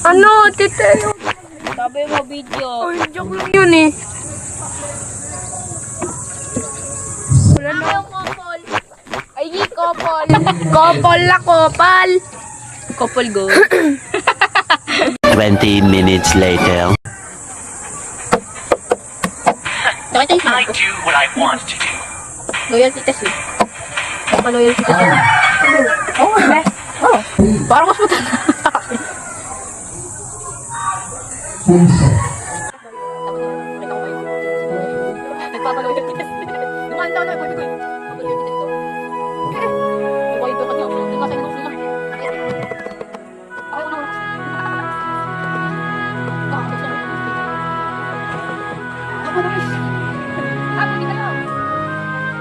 Ano, tite? Sabi mo video. Uy, joke lang yun eh. Wala na. Ayaw kopol. Ay, kopol. Kopol na kopal. Kopol go. 20 minutes later. Nakita yung I do what I want to do. loyalty test eh. Loyalty test eh. Oo nga. Oo. Parang mas matanda sa akin. Nagpapaloyalty test. Lumahan daw na. Pwede ko yun. Papaloyalty test ko. Ako yung doon. Yung nasa inyo sila. Okay, una. Ako na guys. Ako di kayo.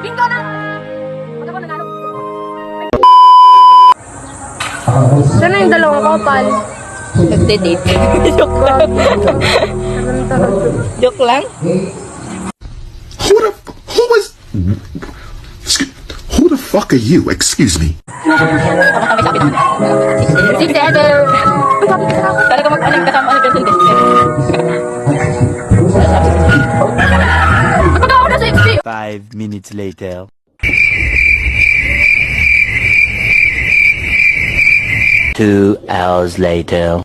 Bingo na! Wala ko nanalo. Sana yung dalawang kopal. Nagde-date. Joke lang. Joke lang? Who the fuck are you? Excuse me. Si Dede. Talaga mag-anak kasama ano dyan sa Kapag ako na sa XP. 5 minutes later. Two hours later.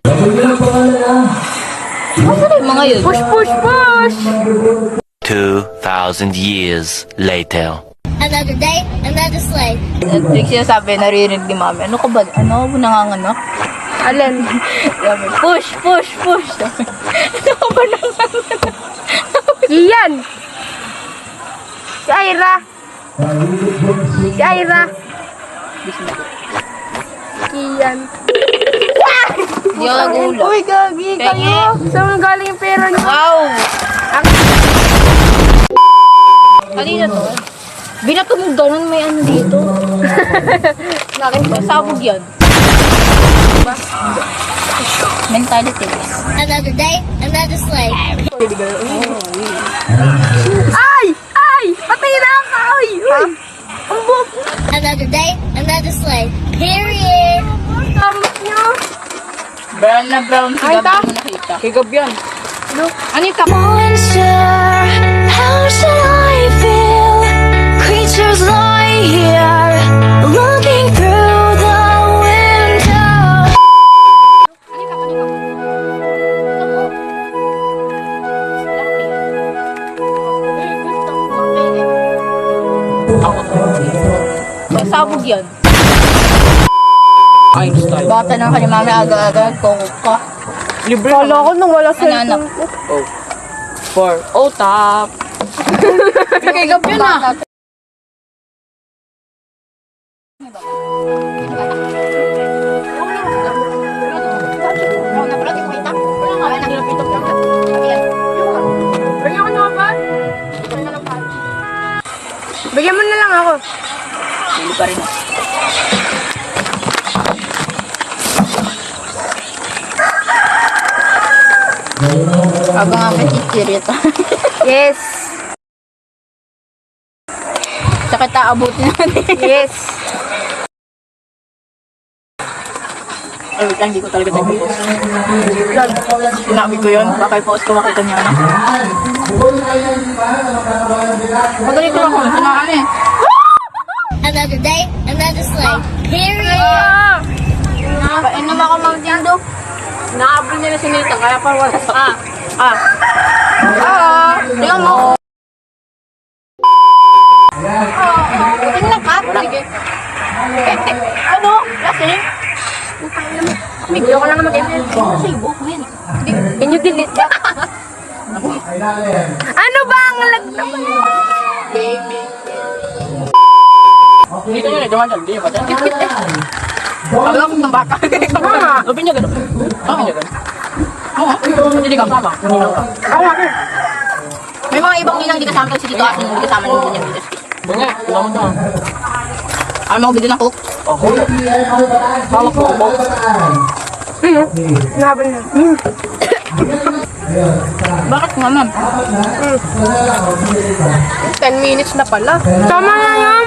Mga yun. Push, push, push! 2,000 years later. Another day, another slave. Like sinasabi, naririnig ni mami. Ano ka ba? Ano ako nanganganak? Alin? Sabi, push, push, push. Sabi, ano ka ba nanganganak? Iyan! Si Ira! Si Ira! Iyan. Hindi ako nagulat. Uy, gagi kayo! Saan galing yung pera niyo? Wow! Kanina to. Binato mo ganun may ano dito. Sabog yan. Mentality. Another day, another slave. Ay! Ay! Patay na ako! Ay! Uy! Ang buhok! Another day, another slave. Period. Tamot niyo! Brown na brown. Ay, ta? Nakita. Higab yan. Look! Anita. Monster, how should I feel? Creatures lie here, looking through the window. Sabog yan. Einstein. Bata na ka ni mami aga-aga. Koko ka. Libre Kala ko nung wala Anak. cellphone ko. for OTAP. Higab yun ah. Bigyan ko naman ba? Bigyan mo na lang ako. Hindi pa rin. Abang nga may chichirita. Yes! Sa kita abutin natin. Yes! Ay, wait lang, hindi ko talaga nag-post. Sinabi ko yun, baka i-post ko makita niya. Magaling ko lang kung sinaan eh. Another day, another slave. Period. Kain naman ako mag-dindo. Naabol nila si Nathan, kaya pa wala sa... Tingnan mo. Tingnan ka. Sige. Ano? Lasing? Bigyan ko lang mag-email. Kasi buhok mo yan. Can you delete that? Ano ba ang lag naman? Dito yun eh, duman dyan. Di ba dyan? Alam ko ng bata. Lupin niya gano'n. Lupin niya gano'n. Oo. Hindi ka sama. May mga ibang ninang di kasama si Tito Asin. Hindi kasama nung ganyan dito. Bunga, lamang na. Ano mo bigyan ng cook? Hawak ko ako. Nahabol na. Bakit nga ma'am? 10 minutes na pala. Tama na yan.